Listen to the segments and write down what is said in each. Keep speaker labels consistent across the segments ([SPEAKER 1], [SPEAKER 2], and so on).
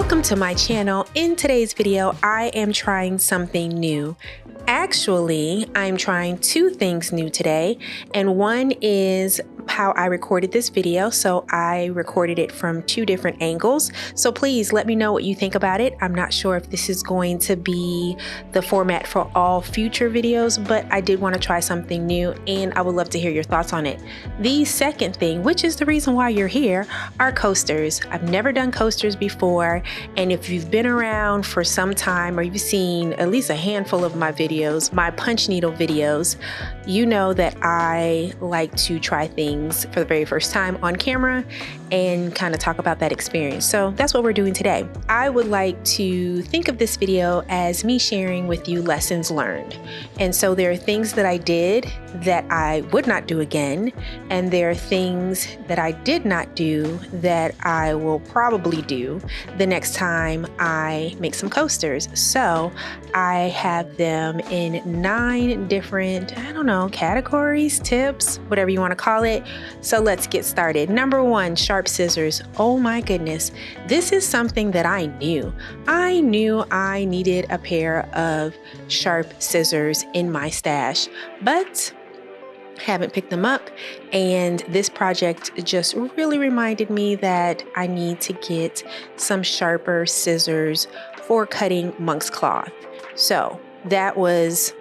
[SPEAKER 1] Welcome to my channel. In today's video, I am trying something new. Actually, I'm trying two things new today, and one is how I recorded this video. So I recorded it from two different angles. So please let me know what you think about it. I'm not sure if this is going to be the format for all future videos, but I did want to try something new and I would love to hear your thoughts on it. The second thing, which is the reason why you're here, are coasters. I've never done coasters before, and if you've been around for some time or you've seen at least a handful of my videos, my punch needle videos, you know that I like to try things for the very first time on camera and kind of talk about that experience. So that's what we're doing today. I would like to think of this video as me sharing with you lessons learned. And so there are things that I did that I would not do again, and there are things that I did not do that I will probably do the next time I make some coasters. So I have them in 9 different, categories, tips, whatever you want to call it. So let's get started. Number 1, sharp scissors. Oh my goodness. This is something that I knew. I knew I needed a pair of sharp scissors in my stash, but haven't picked them up. And this project just really reminded me that I need to get some sharper scissors for cutting monk's cloth. So that was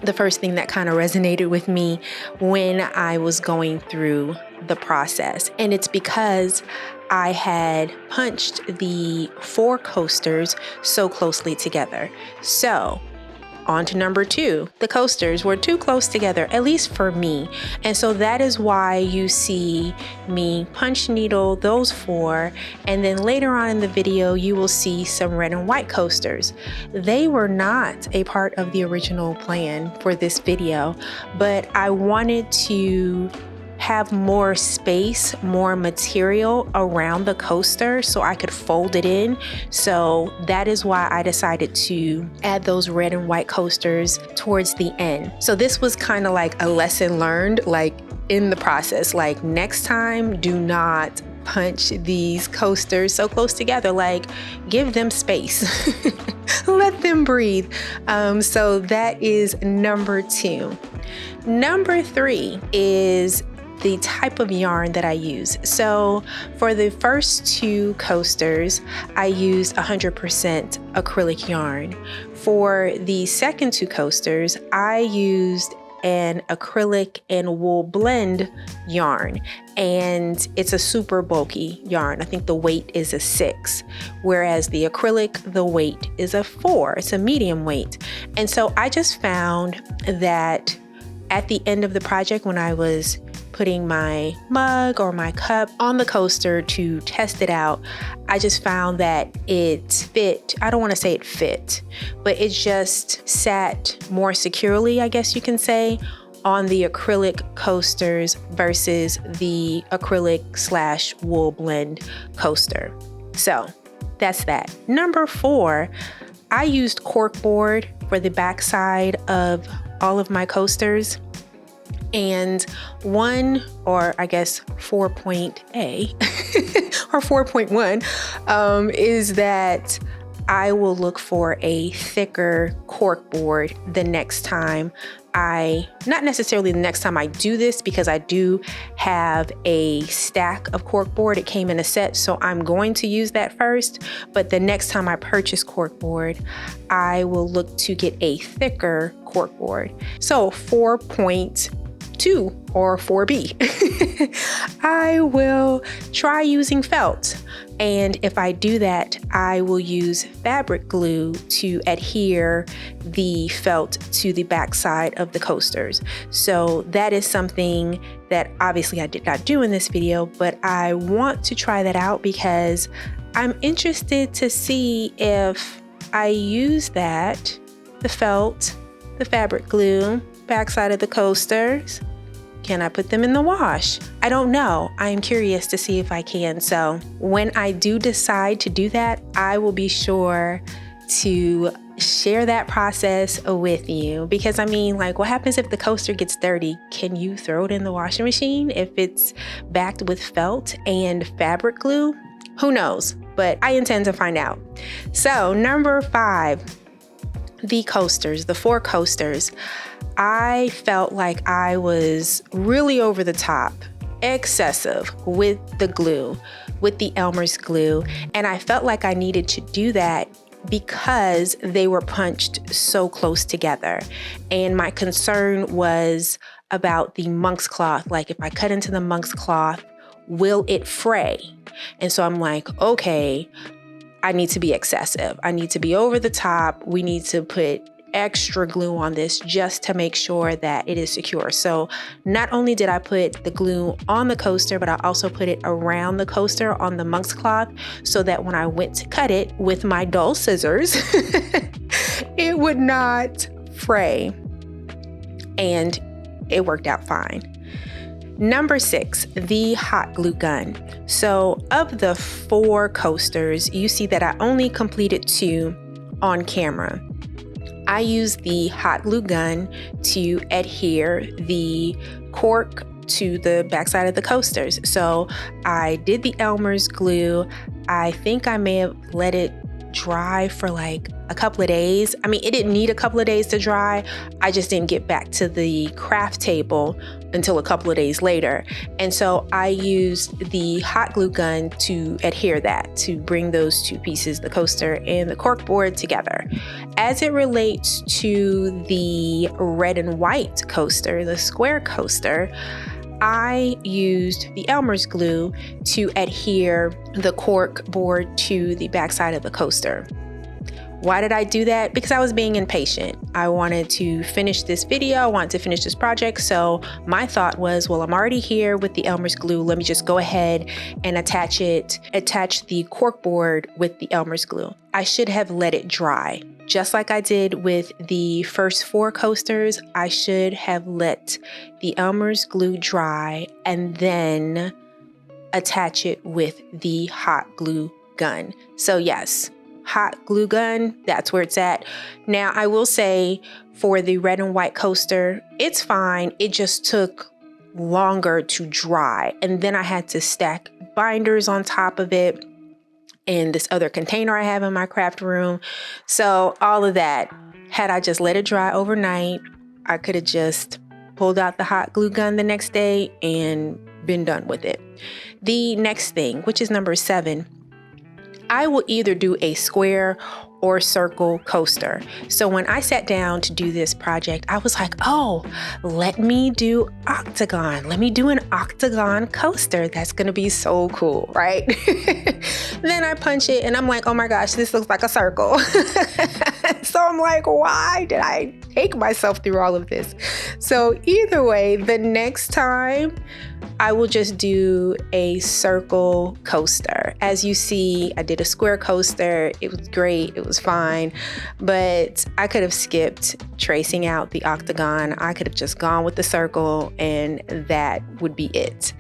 [SPEAKER 1] the first thing that kind of resonated with me when I was going through the process. And it's because I had punched the 4 coasters so closely together. So on to number 2, the coasters were too close together, at least for me. And so that is why you see me punch needle those 4. And then later on in the video, you will see some red and white coasters. They were not a part of the original plan for this video, but I wanted to have more space, more material around the coaster so I could fold it in. So that is why I decided to add those red and white coasters towards the end. So this was kind of like a lesson learned, like in the process, like next time, do not punch these coasters so close together, like give them space, let them breathe. So that is number 2. Number 3 is the type of yarn that I use. So for the first 2 coasters, I used 100% acrylic yarn. For the second 2 coasters, I used an acrylic and wool blend yarn, and it's a super bulky yarn. I think the weight is a 6, whereas the acrylic, the weight is a 4. It's a medium weight. And so I just found that at the end of the project, when I was putting my mug or my cup on the coaster to test it out, I just found that it fit. I don't want to say it fit, but it just sat more securely, I guess you can say, on the acrylic coasters versus the acrylic / wool blend coaster. So that's that. Number 4, I used corkboard for the backside of all of my coasters. And 1, or I guess 4.A or 4.1 is that I will look for a thicker corkboard the next time not necessarily the next time I do this, because I do have a stack of corkboard. It came in a set, so I'm going to use that first. But the next time I purchase corkboard, I will look to get a thicker corkboard. So 4.2 or 4B. I will try using felt. And if I do that, I will use fabric glue to adhere the felt to the backside of the coasters. So that is something that obviously I did not do in this video, but I want to try that out because I'm interested to see if I use that, the felt, the fabric glue, backside of the coasters. Can I put them in the wash? I don't know. I am curious to see if I can. So when I do decide to do that, I will be sure to share that process with you, because what happens if the coaster gets dirty? Can you throw it in the washing machine if it's backed with felt and fabric glue? Who knows? but I intend to find out. So number 5, the coasters, the 4 coasters. I felt like I was really over the top, excessive with the glue, with the Elmer's glue. And I felt like I needed to do that because they were punched so close together. And my concern was about the monk's cloth. Like if I cut into the monk's cloth, will it fray? And so I'm like, okay, I need to be excessive. I need to be over the top. We need to put extra glue on this just to make sure that it is secure. So not only did I put the glue on the coaster, but I also put it around the coaster on the monk's cloth so that when I went to cut it with my dull scissors, it would not fray. And it worked out fine. Number 6, the hot glue gun. So of the 4 coasters, you see that I only completed 2 on camera. I used the hot glue gun to adhere the cork to the backside of the coasters. So I did the Elmer's glue. I think I may have let it dry for like a couple of days. I mean, it didn't need a couple of days to dry. I just didn't get back to the craft table until a couple of days later. And so I used the hot glue gun to adhere that, to bring those 2 pieces, the coaster and the cork board, together. As it relates to the red and white coaster, the square coaster, I used the Elmer's glue to adhere the cork board to the backside of the coaster. Why did I do that? Because I was being impatient. I wanted to finish this video. I wanted to finish this project. So my thought was, well, I'm already here with the Elmer's glue. Let me just go ahead and attach the cork board with the Elmer's glue. I should have let it dry. Just like I did with the first 4 coasters, I should have let the Elmer's glue dry and then attach it with the hot glue gun. So yes, hot glue gun, that's where it's at. Now, I will say for the red and white coaster, it's fine. It just took longer to dry. And then I had to stack binders on top of it and this other container I have in my craft room. So all of that, had I just let it dry overnight, I could have just pulled out the hot glue gun the next day and been done with it. The next thing, which is number 7, I will either do a square or circle coaster. So when I sat down to do this project, I was like, oh, let me do octagon. Let me do an octagon coaster. That's going to be so cool, right? Then I punch it and I'm like, oh my gosh, this looks like a circle. So I'm like, why did I take myself through all of this? So either way, the next time I will just do a circle coaster. As you see, I did a square coaster. It was great. It was fine, but I could have skipped tracing out the octagon. I could have just gone with the circle and that would be it.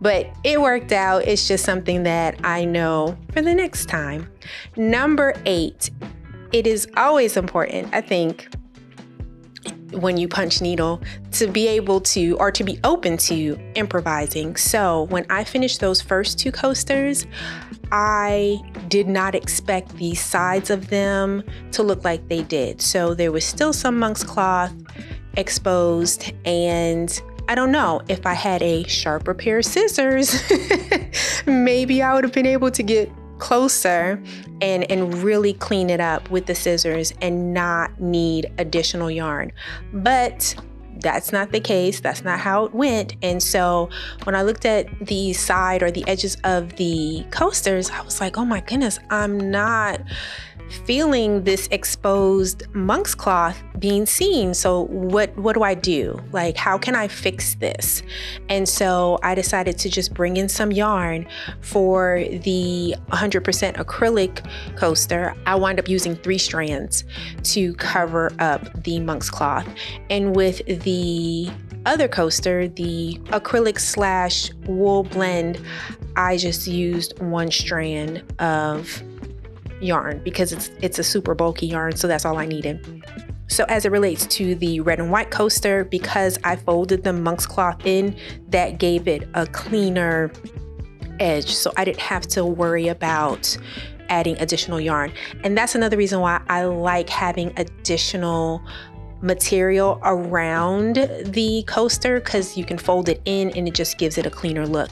[SPEAKER 1] But it worked out. It's just something that I know for the next time. Number 8, it is always important, I think, when you punch needle, to be able to, or to be open to improvising. So when I finished those first 2 coasters, I did not expect the sides of them to look like they did. So there was still some monk's cloth exposed, and I don't know, if I had a sharper pair of scissors, maybe I would have been able to get closer and really clean it up with the scissors and not need additional yarn. But that's not the case. That's not how it went. And so when I looked at the side or the edges of the coasters, I was like, oh my goodness, I'm not feeling this exposed monk's cloth being seen. So what do I do? Like, how can I fix this? And so I decided to just bring in some yarn for the 100% acrylic coaster. I wound up using 3 strands to cover up the monk's cloth. And with the other coaster, the acrylic / wool blend, I just used 1 strand of yarn because it's a super bulky yarn, so that's all I needed. So as it relates to the red and white coaster, because I folded the monk's cloth in, that gave it a cleaner edge, so I didn't have to worry about adding additional yarn. And that's another reason why I like having additional material around the coaster, because you can fold it in and it just gives it a cleaner look.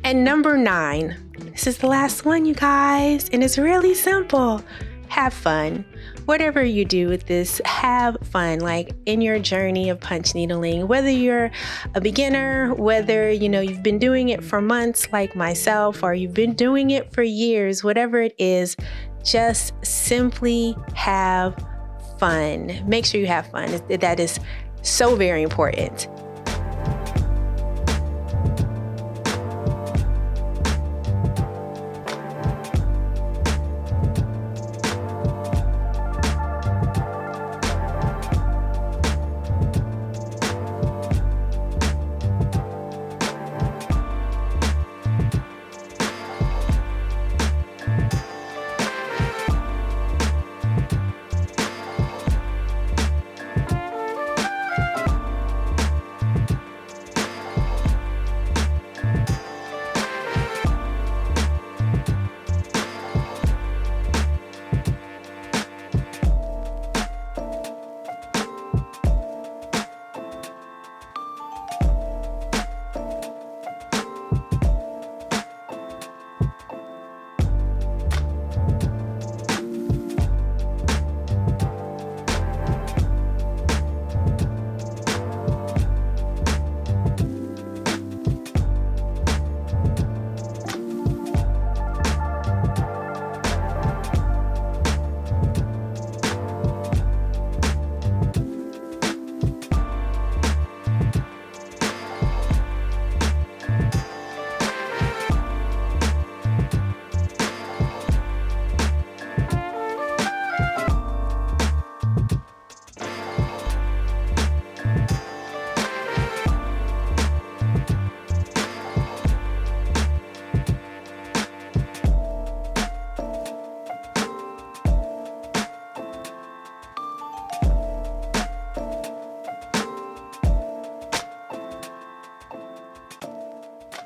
[SPEAKER 1] And number 9, this is the last one, you guys, and it's really simple. Have fun. Whatever you do with this, have fun. Like in your journey of punch needling, whether you're a beginner, whether you've been doing it for months like myself, or you've been doing it for years, whatever it is, just simply have fun. Make sure you have fun. That is so very important.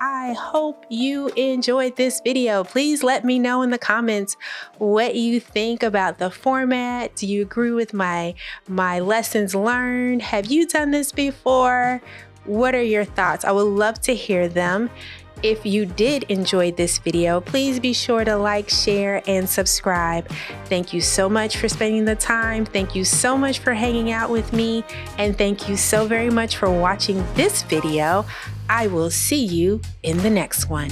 [SPEAKER 1] I hope you enjoyed this video. Please let me know in the comments what you think about the format. Do you agree with my lessons learned? Have you done this before? What are your thoughts? I would love to hear them. If you did enjoy this video, please be sure to like, share, and subscribe. Thank you so much for spending the time. Thank you so much for hanging out with me. And thank you so very much for watching this video. I will see you in the next one.